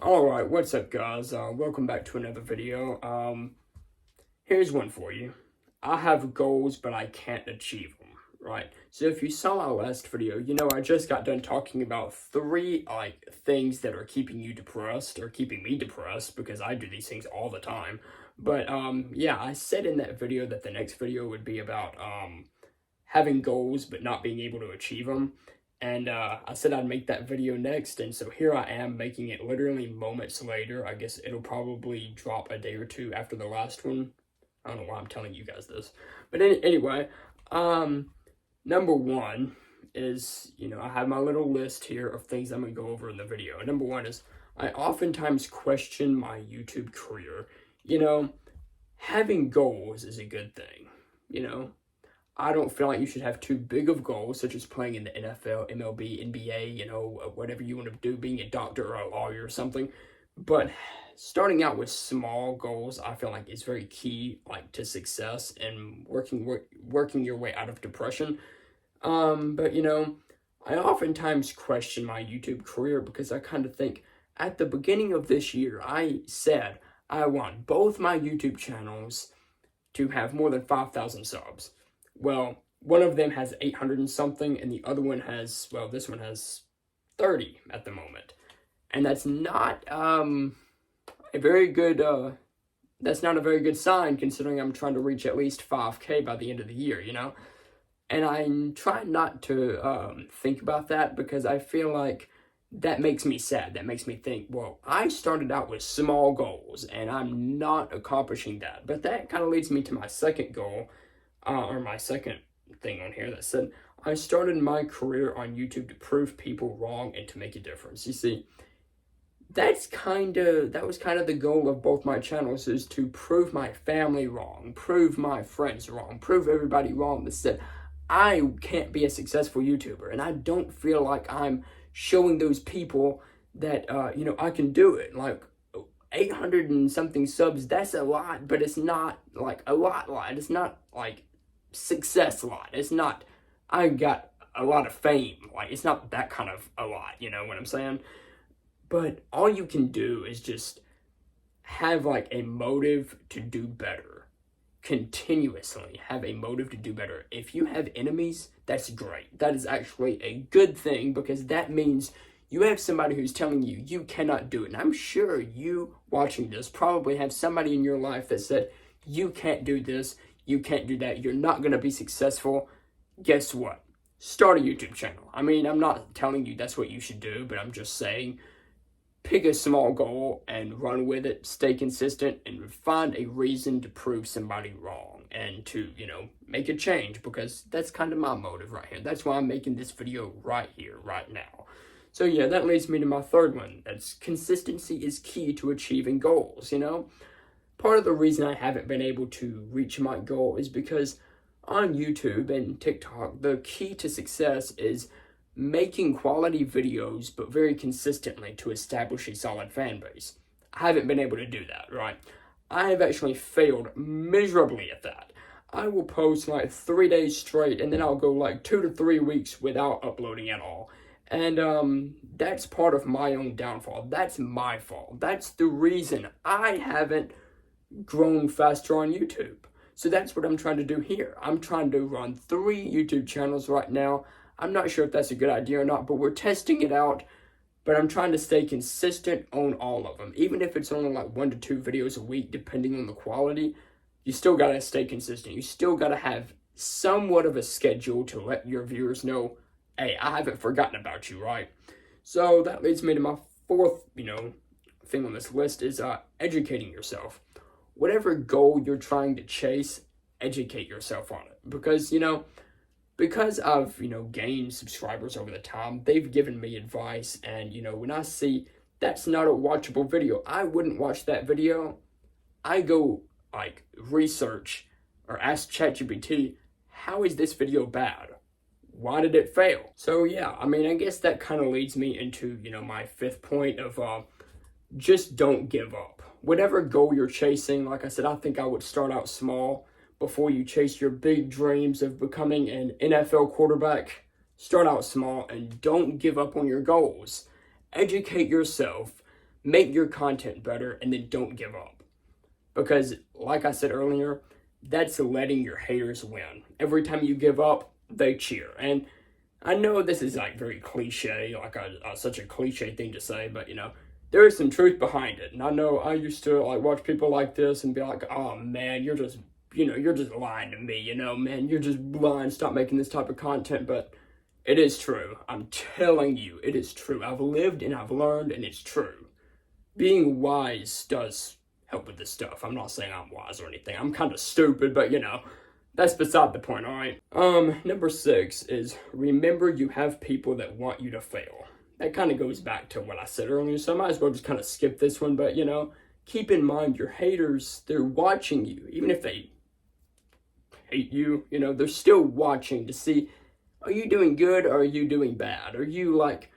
Alright, what's up guys? Welcome back to another video. Here's one for you. I have goals, but I can't achieve them, right? So if you saw my last video, you know I just got done talking about three, things that are keeping you depressed, or keeping me depressed, because I do these things all the time. But, yeah, I said in that video that the next video would be about, having goals, but not being able to achieve them. And I said I'd make that video next, and so here I am making it literally moments later. I guess it'll probably drop a day or two after the last one. I don't know why I'm telling you guys this. But anyway, number one is, I have my little list here of things I'm going to go over in the video. Number one is I oftentimes question my YouTube career. Having goals is a good thing. I don't feel like you should have too big of goals, such as playing in the NFL, MLB, NBA, whatever you want to do, being a doctor or a lawyer or something. But starting out with small goals, I feel like is very key, to success and working your way out of depression. But I oftentimes question my YouTube career because I kind of think at the beginning of this year, I said I want both my YouTube channels to have more than 5,000 subs. Well, one of them has 800 and something, and the other one has, this one has 30 at the moment. And that's not a very good sign, considering I'm trying to reach at least 5K by the end of the year, And I'm trying not to think about that, because I feel like that makes me sad. That makes me think, well, I started out with small goals, and I'm not accomplishing that. But that kind of leads me to my second goal, or my second thing on here that said, I started my career on YouTube to prove people wrong and to make a difference. You see, that was kind of the goal of both my channels, is to prove my family wrong, prove my friends wrong, prove everybody wrong that said, I can't be a successful YouTuber, and I don't feel like I'm showing those people that, I can do it. 800 and something subs, that's a lot, but it's not, a lot. It's not, success a lot. It's not, I got a lot of fame. It's not that kind of a lot, you know what I'm saying? But all you can do is just have, a motive to do better. Continuously have a motive to do better. If you have enemies, that's great. That is actually a good thing, because that means you have somebody who's telling you you cannot do it. And I'm sure you watching this probably have somebody in your life that said, you can't do this, you can't do that, you're not going to be successful. Guess what? Start a YouTube channel. I mean, I'm not telling you that's what you should do, but I'm just saying, pick a small goal and run with it, stay consistent, and find a reason to prove somebody wrong and to, make a change, because that's kind of my motive right here. That's why I'm making this video right here, right now. So yeah, that leads me to my third one. That's consistency is key to achieving goals, Part of the reason I haven't been able to reach my goal is because on YouTube and TikTok, the key to success is making quality videos, but very consistently, to establish a solid fan base. I haven't been able to do that, right? I have actually failed miserably at that. I will post 3 days straight, and then I'll go 2 to 3 weeks without uploading at all. And that's part of my own downfall. That's my fault. That's the reason I haven't grown faster on YouTube. So that's what I'm trying to do here. I'm trying to run 3 YouTube channels right now. I'm not sure if that's a good idea or not, but we're testing it out. But I'm trying to stay consistent on all of them. Even if it's only 1 to 2 videos a week, depending on the quality, you still got to stay consistent. You still got to have somewhat of a schedule to let your viewers know, hey, I haven't forgotten about you, right? So that leads me to my fourth, thing on this list is educating yourself. Whatever goal you're trying to chase, educate yourself on it. Because, because I've, gained subscribers over the time, they've given me advice. And, when I see that's not a watchable video, I wouldn't watch that video. I go, research or ask ChatGPT, how is this video bad? Why did it fail? So, yeah, I guess that kind of leads me into, my fifth point of just don't give up. Whatever goal you're chasing, like I said, I think I would start out small before you chase your big dreams of becoming an NFL quarterback. Start out small and don't give up on your goals. Educate yourself, make your content better, and then don't give up. Because, like I said earlier, that's letting your haters win. Every time you give up, they cheer. And I know this is like very cliche, like such a cliche thing to say, but there is some truth behind it. And I know I used to like watch people like this and be like, oh man, you're just lying to me, man, you're just lying, stop making this type of content. But it is true. I'm telling you, it is true. I've lived and I've learned, and it's true. Being wise does help with this stuff. I'm not saying I'm wise or anything. I'm kind of stupid, but that's beside the point, all right? Number 6 is remember you have people that want you to fail. That kind of goes back to what I said earlier, so I might as well just kind of skip this one, but keep in mind your haters, they're watching you. Even if they hate you, they're still watching to see, are you doing good or are you doing bad? Are you like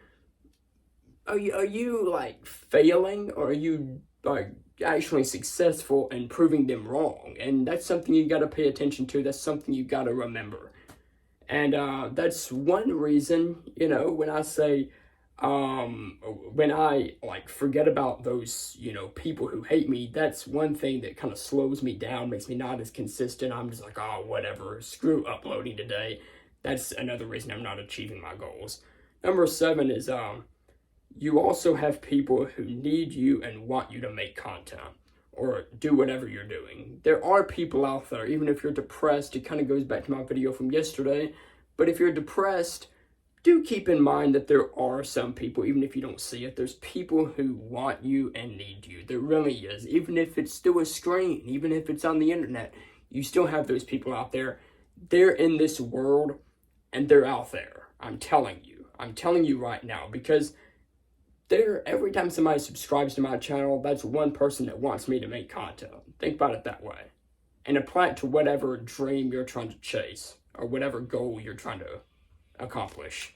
failing, or are you like actually successful and proving them wrong? And that's something you got to pay attention to. That's something you got to remember. And that's one reason, when I say, when I like forget about those, people who hate me, that's one thing that kind of slows me down, makes me not as consistent. I'm just like, oh, whatever, screw uploading today. That's another reason I'm not achieving my goals. Number 7 is, you also have people who need you and want you to make content or do whatever you're doing. There are people out there, even if you're depressed, it kind of goes back to my video from yesterday, but if you're depressed, do keep in mind that there are some people, even if you don't see it, there's people who want you and need you. There really is. Even if it's through a screen, even if it's on the internet, you still have those people out there. They're in this world and they're out there. I'm telling you right now, because every time somebody subscribes to my channel, that's one person that wants me to make content. Think about it that way. And apply it to whatever dream you're trying to chase or whatever goal you're trying to accomplish.